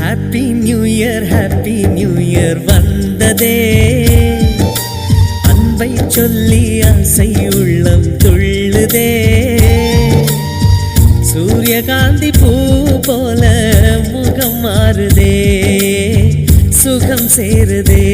Happy new year வந்ததே. அன்பை சொல்லி ஆசை உள்ளம் துள்ளுதே. சூரியகாந்தி பூ போல முகம் மாறுதே, சுகம் சேருதே.